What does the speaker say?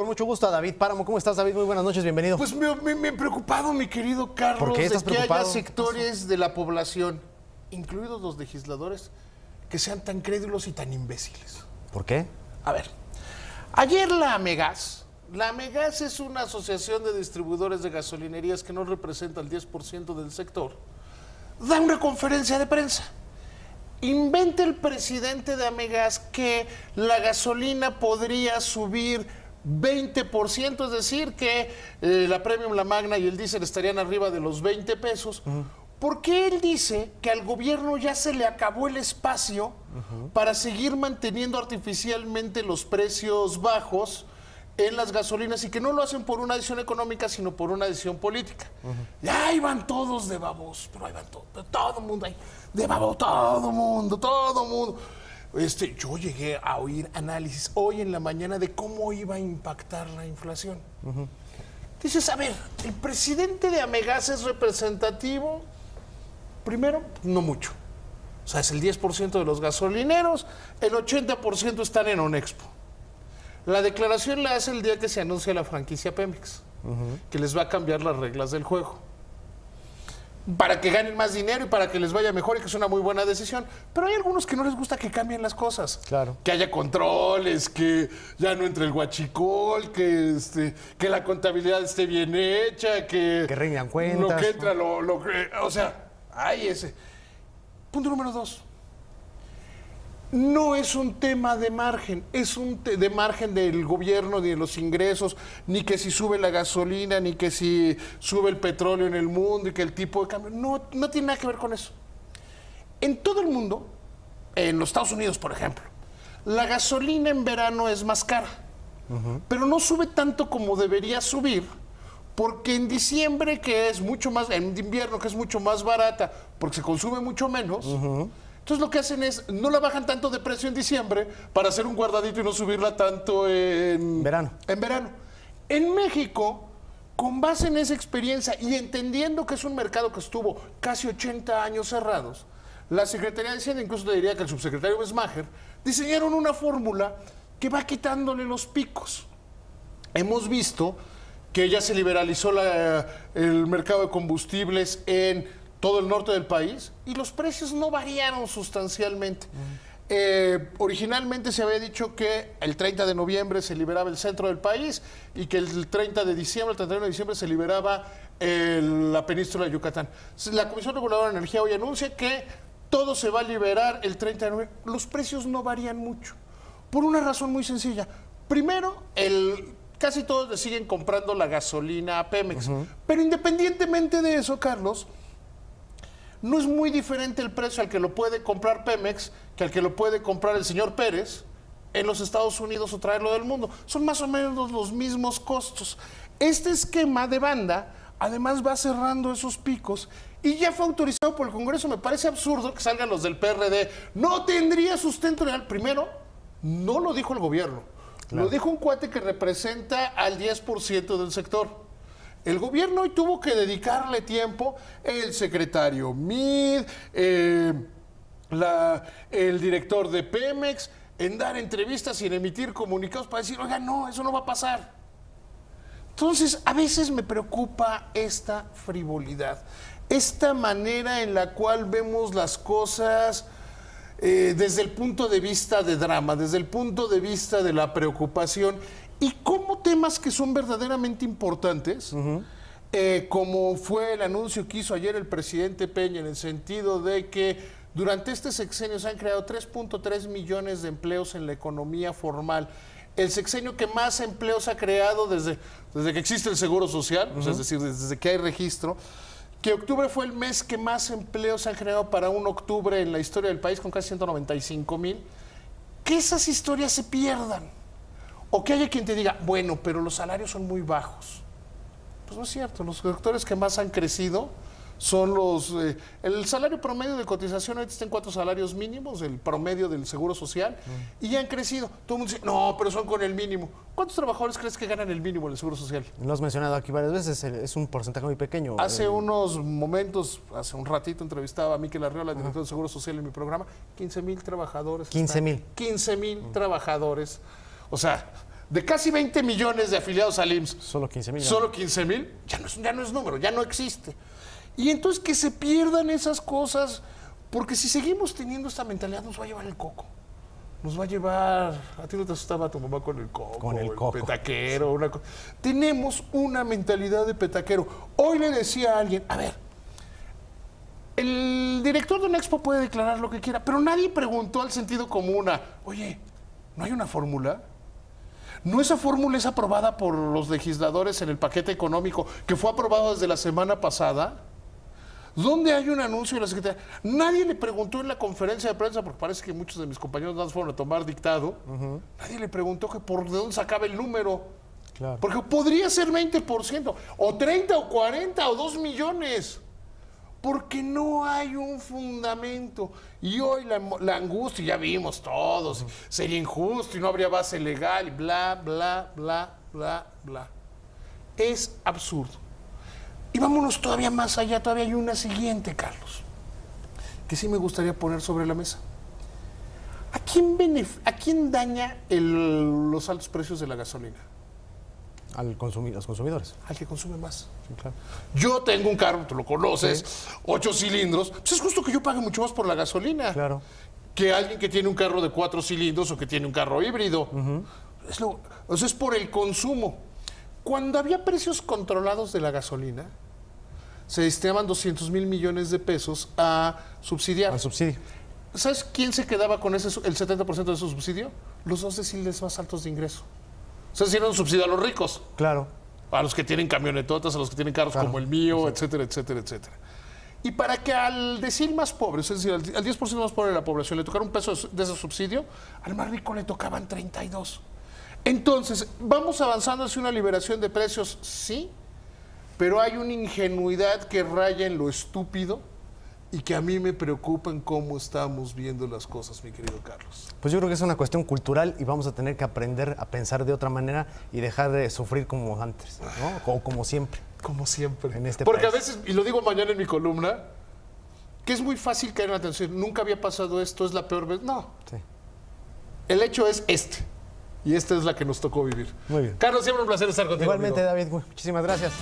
con mucho gusto a David Páramo. ¿Cómo estás, David? Muy buenas noches, bienvenido. Pues me he preocupado, mi querido Carlos, ¿Por qué estás de que preocupado? haya sectores de la población, incluidos los legisladores, que sean tan crédulos y tan imbéciles. ¿Por qué? A ver, ayer la Amegas es una asociación de distribuidores de gasolinerías que no representa el 10% del sector, da una conferencia de prensa. Inventa el presidente de Amegas que la gasolina podría subir 20%, es decir, que la Premium, la Magna y el diésel estarían arriba de los 20 pesos. Porque él dice que al gobierno ya se le acabó el espacio para seguir manteniendo artificialmente los precios bajos en las gasolinas y que no lo hacen por una decisión económica, sino por una decisión política. Y ahí van todos de babos, pero ahí van todo el mundo ahí, de babos, todo mundo. Yo llegué a oír análisis hoy en la mañana de cómo iba a impactar la inflación. Dices, a ver, el presidente de Amegas es representativo. Primero, no mucho. O sea, es el 10% de los gasolineros, el 80% están en Onexpo. La declaración la hace el día que se anuncia la franquicia Pemex, que les va a cambiar las reglas del juego. Para que ganen más dinero y para que les vaya mejor y que es una muy buena decisión. Pero hay algunos que no les gusta que cambien las cosas. Claro. Que haya controles, que ya no entre el huachicol, que la contabilidad esté bien hecha, que rindan cuentas. Lo que entra, o sea, hay ese. Punto número 2. No es un tema de margen, es de margen del gobierno, ni de los ingresos, ni que si sube la gasolina, ni que si sube el petróleo en el mundo y que el tipo de cambio. No tiene nada que ver con eso. En todo el mundo, en los Estados Unidos, por ejemplo, la gasolina en verano es más cara, pero no sube tanto como debería subir, porque en diciembre, que es mucho más, en invierno, que es mucho más barata, porque se consume mucho menos. Entonces lo que hacen es, no la bajan tanto de precio en diciembre para hacer un guardadito y no subirla tanto en verano. En México, con base en esa experiencia y entendiendo que es un mercado que estuvo casi 80 años cerrados, la Secretaría de Hacienda, incluso te diría que el subsecretario Besmacher, diseñaron una fórmula que va quitándole los picos. Hemos visto que ya se liberalizó el mercado de combustibles en todo el norte del país y los precios no variaron sustancialmente. Originalmente se había dicho que el 30 de noviembre se liberaba el centro del país y que el 30 de diciembre, el 31 de diciembre se liberaba la península de Yucatán. La Comisión Reguladora de Energía hoy anuncia que todo se va a liberar el 30 de noviembre. Los precios no varían mucho, por una razón muy sencilla. Primero, casi todos le siguen comprando la gasolina a Pemex. Pero independientemente de eso, Carlos, no es muy diferente el precio al que lo puede comprar Pemex que al que lo puede comprar el señor Pérez en los Estados Unidos o traerlo del mundo. Son más o menos los mismos costos. Este esquema de banda, además, va cerrando esos picos y ya fue autorizado por el Congreso. Me parece absurdo que salgan los del PRD. No tendría sustento legal. Primero, no lo dijo el gobierno. Claro. Lo dijo un cuate que representa al 10% del sector. El gobierno hoy tuvo que dedicarle tiempo, el secretario Mid, el director de Pemex, en dar entrevistas y en emitir comunicados para decir, oiga, no, eso no va a pasar. Entonces, a veces me preocupa esta frivolidad, esta manera en la cual vemos las cosas desde el punto de vista de drama, desde el punto de vista de la preocupación. Y como temas que son verdaderamente importantes, como fue el anuncio que hizo ayer el presidente Peña, en el sentido de que durante este sexenio se han creado 3.3 millones de empleos en la economía formal. El sexenio que más empleos ha creado desde que existe el Seguro Social, o sea, es decir, desde que hay registro, que octubre fue el mes que más empleos se han generado para un octubre en la historia del país, con casi 195,000. Que esas historias se pierdan. O que haya quien te diga, bueno, pero los salarios son muy bajos. Pues no es cierto, los sectores que más han crecido son el salario promedio de cotización ahorita está en 4 salarios mínimos, el promedio del Seguro Social, y ya han crecido. Todo el mundo dice, no, pero son con el mínimo. ¿Cuántos trabajadores crees que ganan el mínimo en el Seguro Social? Lo has mencionado aquí varias veces, es un porcentaje muy pequeño. Hace unos momentos, hace un ratito entrevistaba a Miquel Arriola, director del Seguro Social en mi programa, 15,000 trabajadores. 15,000. 15,000 trabajadores. O sea, De casi 20 millones de afiliados al IMSS, Solo 15,000. solo 15,000, ya no es número, ya no existe. Y entonces que se pierdan esas cosas, porque si seguimos teniendo esta mentalidad nos va a llevar el coco. Nos va a llevar, a ti no te asustaba tu mamá con el coco, Con el coco. petaquero, una cosa. Tenemos una mentalidad de petaquero. Hoy le decía a alguien, a ver, el director de una expo puede declarar lo que quiera, pero nadie preguntó al sentido común, oye, ¿no hay una fórmula? ¿No esa fórmula es aprobada por los legisladores en el paquete económico que fue aprobado desde la semana pasada? ¿Dónde hay un anuncio de la Secretaría? Nadie le preguntó en la conferencia de prensa, porque parece que muchos de mis compañeros no fueron a tomar dictado. Nadie le preguntó que por de dónde sacaba el número. Claro. Porque podría ser 20%, o 30, o 40, o 2 millones. Porque no hay un fundamento. Y hoy la angustia, ya vimos todos, sería injusto y no habría base legal, y bla, bla, bla, bla, bla. Es absurdo. Y vámonos todavía más allá, todavía hay una siguiente, Carlos, que sí me gustaría poner sobre la mesa. ¿A quién daña los altos precios de la gasolina? Los consumidores. Al que consume más. Sí, claro. Yo tengo un carro, tú lo conoces, 8 cilindros. Pues es justo que yo pague mucho más por la gasolina. Claro. Que alguien que tiene un carro de 4 cilindros o que tiene un carro híbrido. O sea, es por el consumo. Cuando había precios controlados de la gasolina, se destinaban 200,000 millones de pesos a subsidiar. Al subsidio. ¿Sabes quién se quedaba con el 70% de ese subsidio? Los 2 deciles más altos de ingreso. O sea, si era un subsidio a los ricos. Claro. A los que tienen camionetotas, a los que tienen carros como el mío, etcétera, etcétera, etcétera. Y para que al decil más pobre, es decir, al 10% más pobre de la población le tocara un peso de ese subsidio, al más rico le tocaban 32. Entonces, ¿vamos avanzando hacia una liberación de precios? Sí, pero hay una ingenuidad que raya en lo estúpido y que a mí me preocupa en cómo estamos viendo las cosas, mi querido Carlos. Pues yo creo que es una cuestión cultural y vamos a tener que aprender a pensar de otra manera y dejar de sufrir como antes, ¿no? O como siempre. Como siempre. En este Porque país. a veces, y lo digo mañana en mi columna, que es muy fácil caer en la atención. Nunca había pasado esto, es la peor vez. No. Sí. El hecho es este. Y esta es la que nos tocó vivir. Muy bien. Carlos, siempre un placer estar contigo. Igualmente, amigo. David, muchísimas gracias.